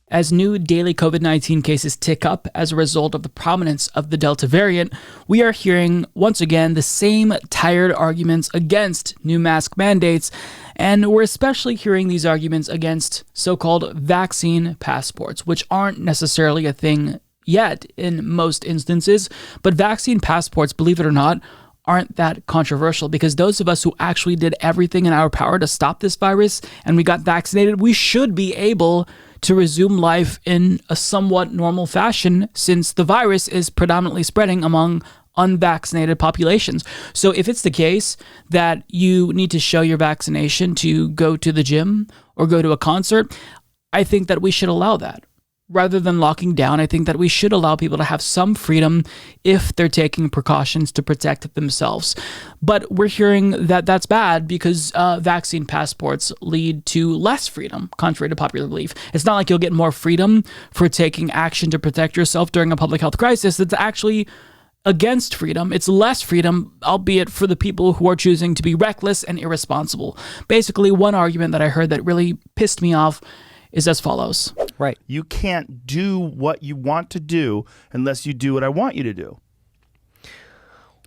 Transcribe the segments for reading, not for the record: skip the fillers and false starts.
As new daily COVID-19 cases tick up as a result of the prominence of the Delta variant, we are hearing, once again, the same tired arguments against new mask mandates, and we're especially hearing these arguments against so-called vaccine passports, which aren't necessarily a thing yet in most instances, but vaccine passports, believe it or not, aren't that controversial, because those of us who actually did everything in our power to stop this virus and we got vaccinated, we should be able to resume life in a somewhat normal fashion, since the virus is predominantly spreading among unvaccinated populations. So if it's the case that you need to show your vaccination to go to the gym or go to a concert, I think that we should allow that. Rather than locking down, I think that we should allow people to have some freedom if they're taking precautions to protect themselves. But we're hearing that that's bad because vaccine passports lead to less freedom, contrary to popular belief. It's not like you'll get more freedom for taking action to protect yourself during a public health crisis. It's actually against freedom. It's less freedom, albeit for the people who are choosing to be reckless and irresponsible. Basically, one argument that I heard that really pissed me off is as follows. Right. You can't do what you want to do unless you do what I want you to do. I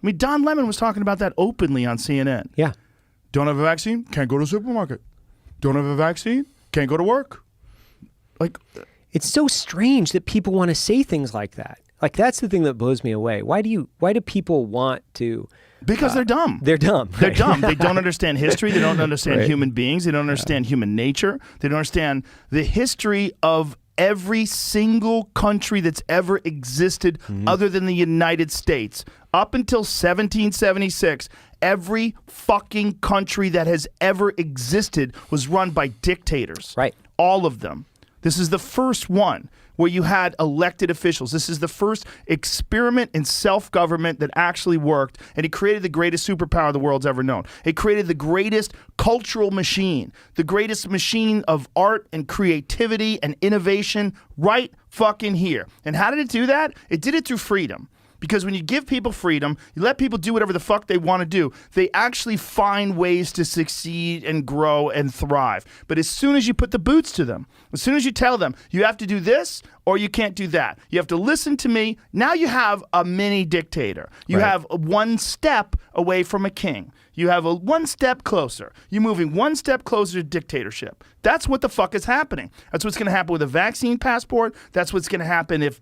mean, Don Lemon was talking about that openly on CNN. Yeah. Don't have a vaccine? Can't go to the supermarket. Don't have a vaccine? Can't go to work. Like, it's so strange that people want to say things like that. Like, that's the thing that blows me away. Why do people want to? Because they're dumb. They're dumb. Right? They're dumb. They don't understand history. They don't understand right. human beings. They don't understand human nature. They don't understand the history of every single country that's ever existed other than the United States. Up until 1776, every fucking country that has ever existed was run by dictators. Right. All of them. This is the first one where you had elected officials. This is the first experiment in self-government that actually worked, and it created the greatest superpower the world's ever known. It created the greatest cultural machine, the greatest machine of art and creativity and innovation right fucking here. And how did it do that? It did it through freedom. Because when you give people freedom, you let people do whatever the fuck they want to do, they actually find ways to succeed and grow and thrive. But as soon as you put the boots to them, as soon as you tell them, you have to do this or you can't do that, you have to listen to me, now you have a mini dictator. You have one step away from a king. You have a one step closer. You're moving one step closer to dictatorship. That's what the fuck is happening. That's what's going to happen with a vaccine passport. That's what's going to happen if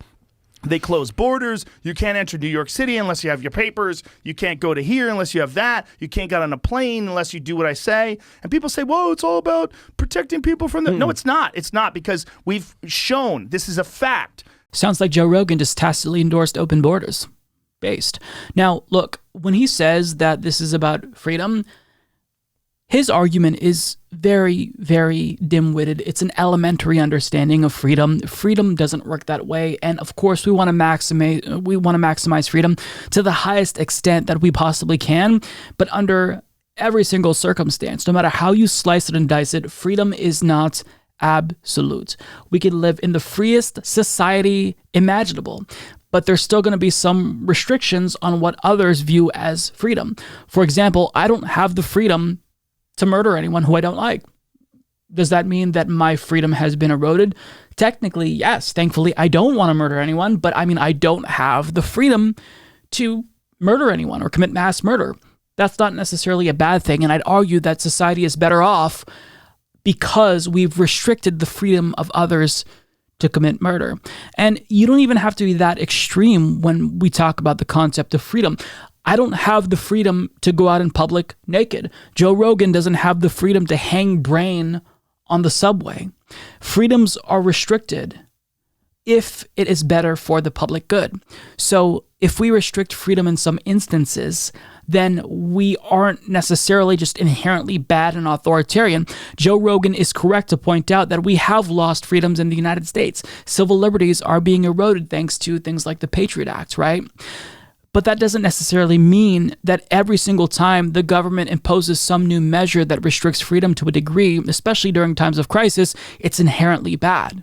they close borders. You can't enter New York City unless you have your papers. You can't go to here unless you have that. You can't get on a plane unless you do what I say. And people say, whoa, it's all about protecting people from the... No, it's not. It's not, because we've shown this is a fact. Sounds like Joe Rogan just tacitly endorsed open borders. Based. Now, look, when he says that this is about freedom, his argument is very, very dim-witted. It's an elementary understanding of freedom. Freedom doesn't work that way, and of course, we want to maximize freedom to the highest extent that we possibly can. But under every single circumstance, no matter how you slice it and dice it, freedom is not absolute. We can live in the freest society imaginable, but there's still going to be some restrictions on what others view as freedom. For example, I don't have the freedom to murder anyone who I don't like. Does that mean that my freedom has been eroded? Technically, yes. Thankfully, I don't want to murder anyone, but I mean, I don't have the freedom to murder anyone or commit mass murder. That's not necessarily a bad thing, and I'd argue that society is better off because we've restricted the freedom of others to commit murder. And you don't even have to be that extreme when we talk about the concept of freedom. I don't have the freedom to go out in public naked. Joe Rogan doesn't have the freedom to hang brain on the subway. Freedoms are restricted if it is better for the public good. So if we restrict freedom in some instances, then we aren't necessarily just inherently bad and authoritarian. Joe Rogan is correct to point out that we have lost freedoms in the United States. Civil liberties are being eroded thanks to things like the Patriot Act, right? But that doesn't necessarily mean that every single time the government imposes some new measure that restricts freedom to a degree, especially during times of crisis, it's inherently bad.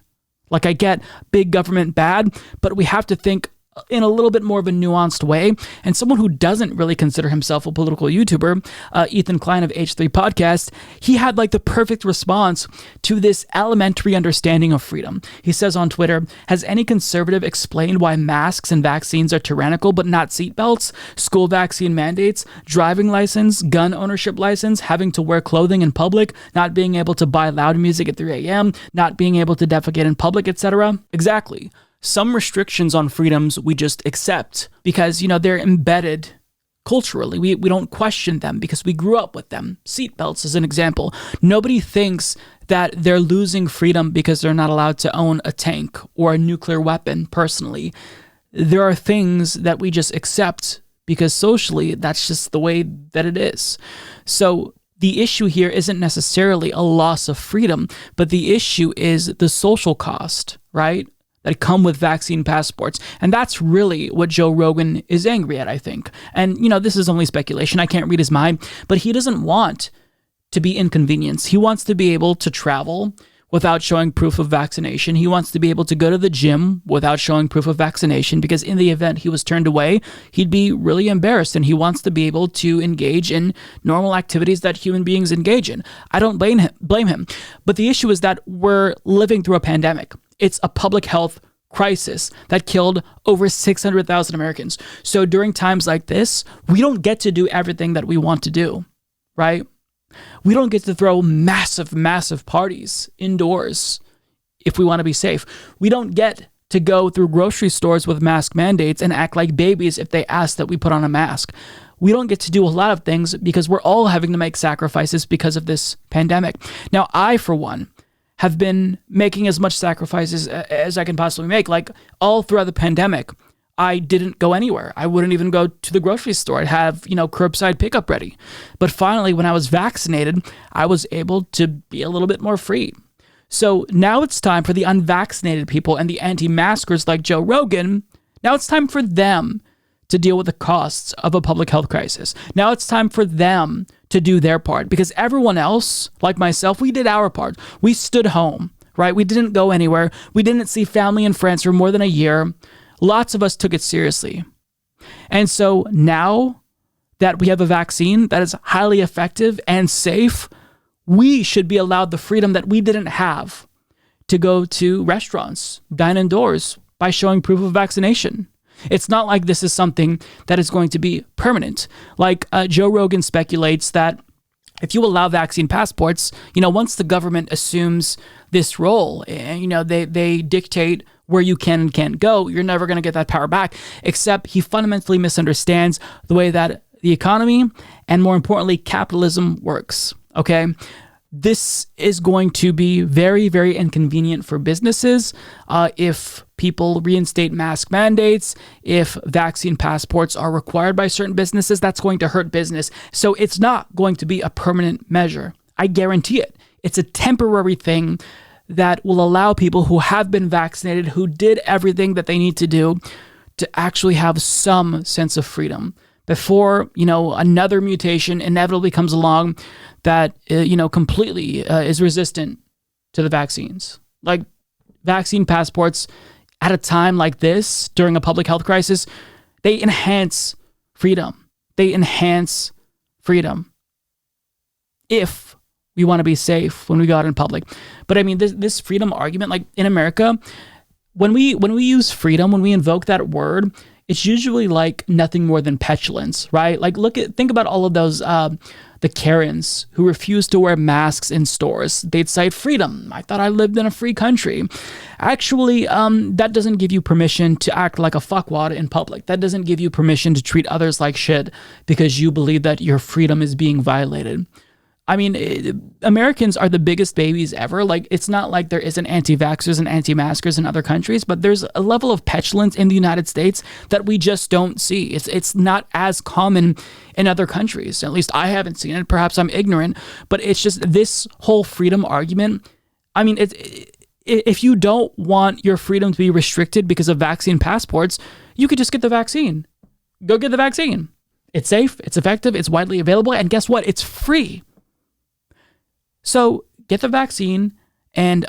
Like, I get big government bad, but we have to think in a little bit more of a nuanced way. And someone who doesn't really consider himself a political YouTuber, Ethan Klein of H3 Podcast, he had like the perfect response to this elementary understanding of freedom. He says on Twitter, has any conservative explained why masks and vaccines are tyrannical but not seatbelts, school vaccine mandates, driving license, gun ownership license, having to wear clothing in public, not being able to buy loud music at 3 a.m., not being able to defecate in public, etc.? Exactly. Some restrictions on freedoms we just accept because, they're embedded culturally. We don't question them because we grew up with them. Seatbelts is an example. Nobody thinks that they're losing freedom because they're not allowed to own a tank or a nuclear weapon personally. There are things that we just accept because socially that's just the way that it is. So the issue here isn't necessarily a loss of freedom, but the issue is the social cost, right? That come with vaccine passports. And that's really what Joe Rogan is angry at, I think. And, this is only speculation. I can't read his mind, but he doesn't want to be inconvenienced. He wants to be able to travel without showing proof of vaccination. He wants to be able to go to the gym without showing proof of vaccination, because in the event he was turned away, he'd be really embarrassed, and he wants to be able to engage in normal activities that human beings engage in. I don't blame him. But the issue is that we're living through a pandemic. It's a public health crisis that killed over 600,000 Americans. So during times like this, we don't get to do everything that we want to do, right? We don't get to throw massive parties indoors if we want to be safe. We don't get to go through grocery stores with mask mandates and act like babies if they ask that we put on a mask. We don't get to do a lot of things because we're all having to make sacrifices because of this pandemic. Now, I, for one, have been making as much sacrifices as I can possibly make. Like all throughout the pandemic, I didn't go anywhere. I wouldn't even go to the grocery store. I'd have, curbside pickup ready. But finally, when I was vaccinated, I was able to be a little bit more free. So now it's time for the unvaccinated people and the anti-maskers like Joe Rogan. Now it's time for them to deal with the costs of a public health crisis. Now it's time for them to do their part, because everyone else, like myself, we did our part. We stood home, right? We didn't go anywhere. We didn't see family and friends for more than a year. Lots of us took it seriously. And so now that we have a vaccine that is highly effective and safe, we should be allowed the freedom that we didn't have to go to restaurants, dine indoors by showing proof of vaccination. It's not like this is something that is going to be permanent. Like Joe Rogan speculates that if you allow vaccine passports, once the government assumes this role, they dictate where you can and can't go, you're never going to get that power back. Except he fundamentally misunderstands the way that the economy and, more importantly, capitalism works. Okay? This is going to be very, very inconvenient for businesses if people reinstate mask mandates, if vaccine passports are required by certain businesses. That's going to hurt business. So it's not going to be a permanent measure. I guarantee it. It's a temporary thing that will allow people who have been vaccinated, who did everything that they need to do, to actually have some sense of freedom before, another mutation inevitably comes along that, completely is resistant to the vaccines. Like vaccine passports at a time like this, during a public health crisis, they enhance freedom. They enhance freedom if we want to be safe when we go out in public. But I mean, this freedom argument, like in America, when we use freedom, when we invoke that word, it's usually like nothing more than petulance, right? Like think about all of those, the Karens who refused to wear masks in stores. They'd cite freedom. I thought I lived in a free country. Actually, that doesn't give you permission to act like a fuckwad in public. That doesn't give you permission to treat others like shit because you believe that your freedom is being violated. I mean, Americans are the biggest babies ever. Like, it's not like there isn't anti-vaxxers and anti-maskers in other countries, but there's a level of petulance in the United States that we just don't see. It's not as common in other countries. At least I haven't seen it. Perhaps I'm ignorant, but it's just this whole freedom argument. I mean, if you don't want your freedom to be restricted because of vaccine passports, you could just get the vaccine. Go get the vaccine. It's safe, it's effective, it's widely available, and guess what? It's free. So get the vaccine, and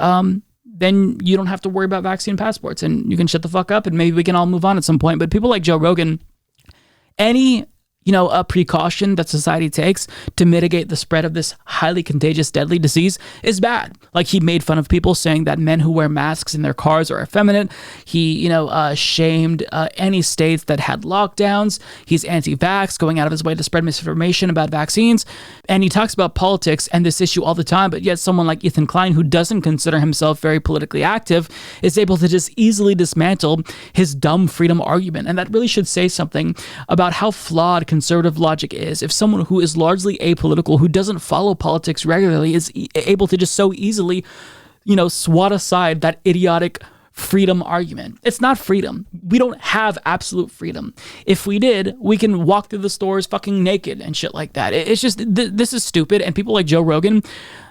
then you don't have to worry about vaccine passports and you can shut the fuck up and maybe we can all move on at some point. But people like Joe Rogan, any a precaution that society takes to mitigate the spread of this highly contagious, deadly disease is bad. Like, he made fun of people saying that men who wear masks in their cars are effeminate. He, shamed any states that had lockdowns. He's anti-vax, going out of his way to spread misinformation about vaccines. And he talks about politics and this issue all the time, but yet someone like Ethan Klein, who doesn't consider himself very politically active, is able to just easily dismantle his dumb freedom argument. And that really should say something about how flawed conservative logic is. If someone who is largely apolitical, who doesn't follow politics regularly, is able to just so easily, swat aside that idiotic freedom argument. It's not freedom. We don't have absolute freedom. If we did, we can walk through the stores fucking naked and shit like that. It's just, this is stupid. And people like Joe Rogan,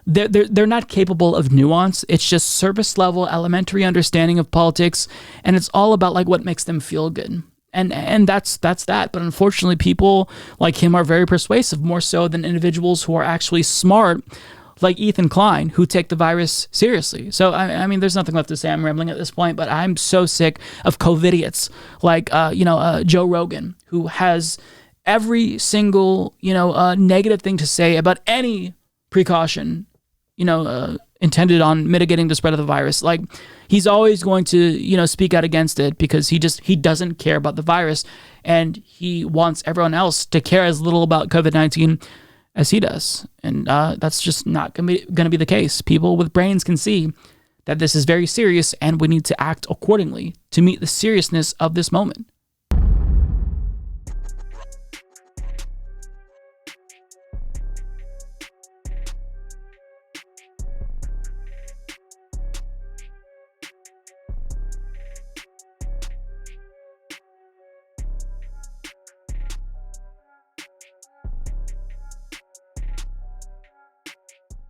they're not capable of nuance. It's just surface level, elementary understanding of politics. And it's all about like what makes them feel good. And that's that. But unfortunately, people like him are very persuasive, more so than individuals who are actually smart, like Ethan Klein, who take the virus seriously. So, I mean, there's nothing left to say. I'm rambling at this point, but I'm so sick of COVIDiots like, Joe Rogan, who has every single, negative thing to say about any precaution, intended on mitigating the spread of the virus. Like, he's always going to, speak out against it because he doesn't care about the virus, and he wants everyone else to care as little about COVID-19 as he does. And that's just not going to be the case. People with brains can see that this is very serious and we need to act accordingly to meet the seriousness of this moment.